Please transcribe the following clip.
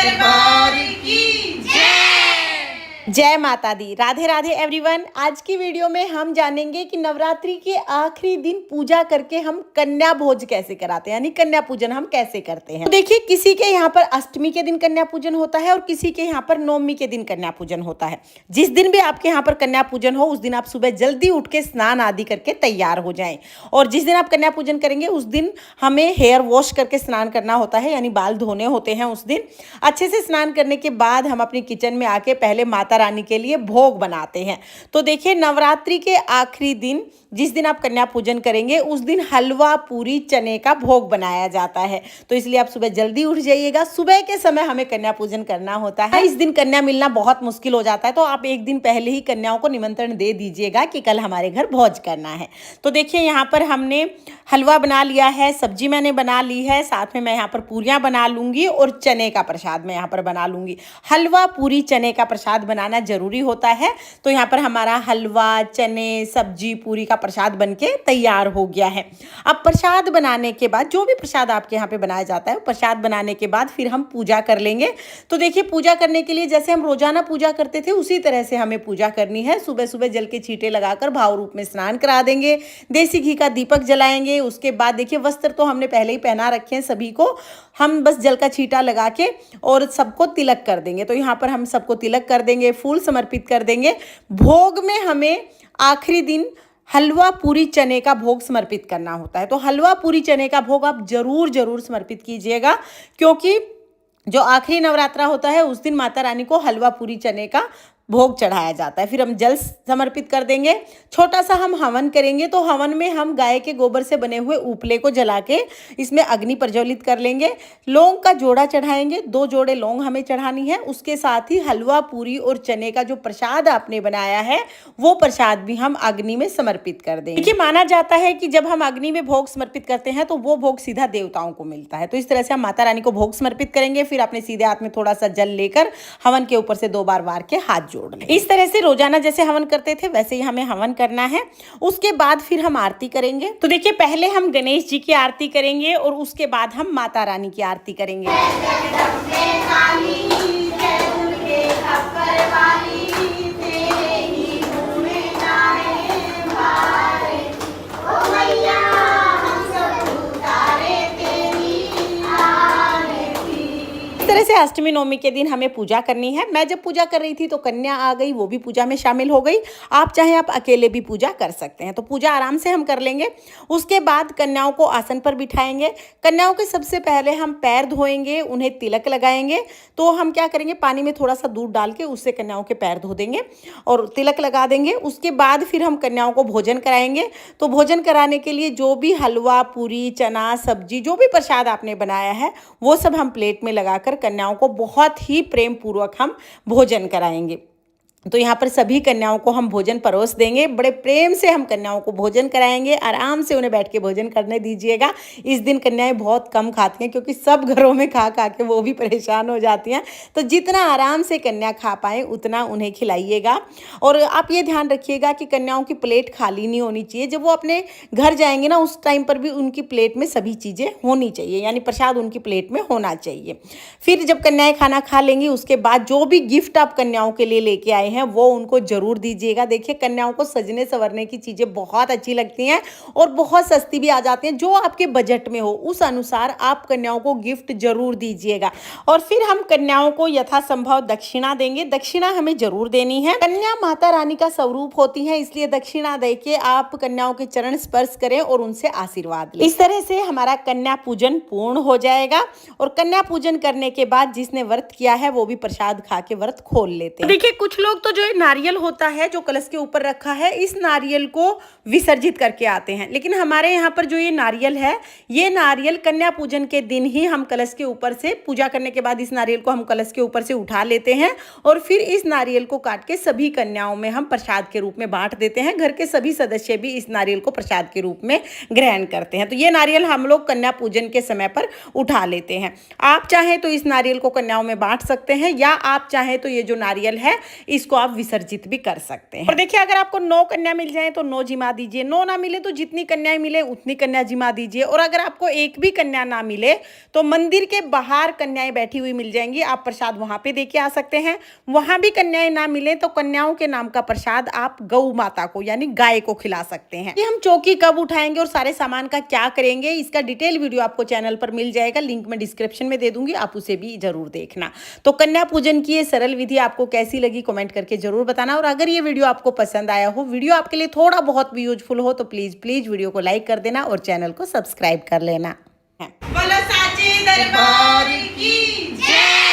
दरबार की जय माता दी। राधे राधे एवरीवन। आज की वीडियो में हम जानेंगे कि नवरात्रि के आखिरी दिन पूजा करके हम कन्या भोज कैसे कराते हैं, यानी कन्या पूजन हम कैसे करते हैं। तो देखिए, किसी के यहाँ पर अष्टमी के दिन कन्या पूजन होता है और किसी के यहाँ पर नवमी के दिन कन्या पूजन होता है। जिस दिन भी आपके यहाँ पर कन्या पूजन हो उस दिन आप सुबह जल्दी उठ के स्नान आदि करके तैयार हो जाएं। और जिस दिन आप कन्या पूजन करेंगे उस दिन हमें हेयर वॉश करके स्नान करना होता है, यानी बाल धोने होते हैं। उस दिन अच्छे से स्नान करने के बाद हम अपनी किचन में आके पहले माता रानी के लिए भोग बनाते हैं। तो देखिए, नवरात्रि के आखिरी दिन जिस दिन आप कन्या पूजन करेंगे उस दिन हलवा पूरी चने का भोग बनाया जाता है। तो इसलिए आप सुबह जल्दी उठ जाइएगा। सुबह के समय हमें कन्या पूजन करना होता है। इस दिन कन्या मिलना बहुत मुश्किल हो जाता है, तो आप एक दिन पहले ही कन्याओं को निमंत्रण दे दीजिएगा कि कल हमारे घर भोज करना है। तो देखिए, यहाँ पर हमने हलवा बना लिया है, सब्जी मैंने बना ली है, साथ में मैं यहाँ पर पूरियाँ बना लूँगी और चने का प्रसाद मैं यहाँ पर बना लूँगी। हलवा पूरी चने का प्रसाद बनाना जरूरी होता है। तो यहाँ पर हमारा हलवा, चने, सब्जी, पूरी का प्रसाद बनके तैयार हो गया है। अब प्रसाद बनाने के बाद, जो भी प्रसाद आपके यहाँ पे बनाया जाता है, प्रसाद बनाने के बाद फिर हम पूजा कर लेंगे। तो देखिए, पूजा करने के लिए जैसे हम रोजाना पूजा करते थे उसी तरह से हमें पूजा करनी है। सुबह सुबह जल के छींटे लगाकर भाव रूप में स्नान करा देंगे, देसी घी का दीपक जलाएंगे। उसके बाद देखिए, वस्त्र तो हमने पहले ही पहना रखे हैं सभी को, हम बस जल का छींटा लगा के और सबको तिलक कर देंगे। तो यहाँ पर हम सबको तिलक कर देंगे, फूल समर्पित कर देंगे। भोग में हमें आखिरी दिन हलवा पूरी चने का भोग समर्पित करना होता है। तो हलवा पूरी चने का भोग आप जरूर समर्पित कीजिएगा, क्योंकि जो आखिरी नवरात्रा होता है उस दिन माता रानी को हलवा पूरी चने का भोग चढ़ाया जाता है। फिर हम जल समर्पित कर देंगे। छोटा सा हम हवन करेंगे। तो हवन में हम गाय के गोबर से बने हुए उपले को जला के इसमें अग्नि प्रज्वलित कर लेंगे। लौंग का जोड़ा चढ़ाएंगे, 2 जोड़े लौंग हमें चढ़ानी है। उसके साथ ही हलवा पूरी और चने का जो प्रसाद आपने बनाया है वो प्रसाद भी हम अग्नि में समर्पित कर देंगे। देखिए, माना जाता है कि जब हम अग्नि में भोग समर्पित करते हैं तो वो भोग सीधा देवताओं को मिलता है। तो इस तरह से हम माता रानी को भोग समर्पित करेंगे। फिर अपने सीधे हाथ में थोड़ा सा जल लेकर हवन के ऊपर से 2 बार वार के हाथ जोड़ लें। इस तरह से रोजाना जैसे हवन करते थे वैसे ही हमें हवन करना है। उसके बाद फिर हम आरती करेंगे। तो देखिए, पहले हम गणेश जी की आरती करेंगे और उसके बाद हम माता रानी की आरती करेंगे। इस तरह से अष्टमी नवमी के दिन हमें पूजा करनी है। मैं जब पूजा कर रही थी तो कन्या आ गई, वो भी पूजा में शामिल हो गई। आप चाहे आप अकेले भी पूजा कर सकते हैं। तो पूजा आराम से हम कर लेंगे। उसके बाद कन्याओं को आसन पर बिठाएंगे। कन्याओं के सबसे पहले हम पैर धोएंगे, उन्हें तिलक लगाएंगे। तो हम क्या करेंगे, पानी में थोड़ा सा दूध डाल के उससे कन्याओं के पैर धो देंगे और तिलक लगा देंगे। उसके बाद फिर हम कन्याओं को भोजन कराएंगे। तो भोजन कराने के लिए जो भी हलवा, पूरी, चना, सब्जी, जो भी प्रसाद आपने बनाया है वो सब हम प्लेट में लगाकर कन्याओं को बहुत ही प्रेम पूर्वक हम भोजन कराएंगे। तो यहाँ पर सभी कन्याओं को हम भोजन परोस देंगे। बड़े प्रेम से हम कन्याओं को भोजन कराएंगे। आराम से उन्हें बैठ के भोजन करने दीजिएगा। इस दिन कन्याएं बहुत कम खाती हैं, क्योंकि सब घरों में खा खा के वो भी परेशान हो जाती हैं। तो जितना आराम से कन्या खा पाए उतना उन्हें खिलाइएगा। और आप ये ध्यान रखिएगा कि कन्याओं की प्लेट खाली नहीं होनी चाहिए। जब वो अपने घर जाएंगे ना, उस टाइम पर भी उनकी प्लेट में सभी चीज़ें होनी चाहिए, यानी प्रसाद उनकी प्लेट में होना चाहिए। फिर जब कन्याएं खाना खा लेंगी उसके बाद जो भी गिफ्ट आप कन्याओं के लिए लेके आए हैं वो उनको जरूर दीजिएगा। देखिए, कन्याओं को सजने संवरने की चीजें बहुत अच्छी लगती हैं और बहुत सस्ती भी आ जाती हैं। जो आपके बजट में हो उस अनुसार आप कन्याओं को गिफ्ट जरूर दीजिएगा। और फिर हम कन्याओं को यथासंभव दक्षिणा देंगे। दक्षिणा हमें जरूर देनी है। कन्या माता रानी का स्वरूप होती है, इसलिए दक्षिणा देके आप कन्याओं के चरण स्पर्श करें और उनसे आशीर्वाद लें। इस तरह से हमारा कन्या पूजन पूर्ण हो जाएगा। और कन्या पूजन करने के बाद जिसने व्रत किया है वो भी प्रसाद खा के व्रत खोल लेते हैं। देखिए, कुछ लोग तो जो नारियल होता है जो कलश के ऊपर रखा है, इस नारियल को विसर्जित करके आते हैं। लेकिन हमारे यहाँ पर जो ये नारियल है, ये नारियल कन्या पूजन के दिन ही हम कलश के ऊपर से, पूजा करने के बाद इस नारियल को हम कलश के ऊपर से उठा लेते हैं और फिर इस नारियल को काट के सभी कन्याओं में हम प्रसाद के रूप में बांट देते हैं। घर के सभी सदस्य भी इस नारियल को प्रसाद के रूप में ग्रहण करते हैं। तो ये नारियल हम लोग कन्या पूजन के समय पर उठा लेते हैं। आप चाहें तो इस नारियल को कन्याओं में बांट सकते हैं, या आप चाहें तो ये जो नारियल है इसको आप विसर्जित भी कर सकते हैं। और देखिए अगर आपको 9 कन्या मिल जाए तो 9 जिमा दीजिए, 9 ना मिले तो जितनी कन्याएं मिले उतनी कन्या जिमा दीजिए। और अगर आपको एक भी कन्या ना मिले तो मंदिर के बाहर कन्याएं बैठी हुई मिल जाएंगी, आप प्रसाद वहां पे देके आ सकते हैं। वहां भी कन्याएं ना मिले तो कन्याओं के नाम का प्रसाद आप गौ माता को यानी गाय को खिला सकते हैं। हम चौकी कब उठाएंगे और सारे सामान का क्या करेंगे, इसका डिटेल वीडियो आपको चैनल पर मिल जाएगा, लिंक मैं डिस्क्रिप्शन में दे दूंगी, आप उसे भी जरूर देखना। तो कन्या पूजन की ये सरल विधि आपको कैसी लगी कमेंट करके जरूर बताना। और अगर ये वीडियो आपको पसंद आया हो, वीडियो आपके लिए थोड़ा बहुत भी यूजफुल हो, तो प्लीज वीडियो को लाइक कर देना और चैनल को सब्सक्राइब कर लेना। बोलो साचे दरबार की जय।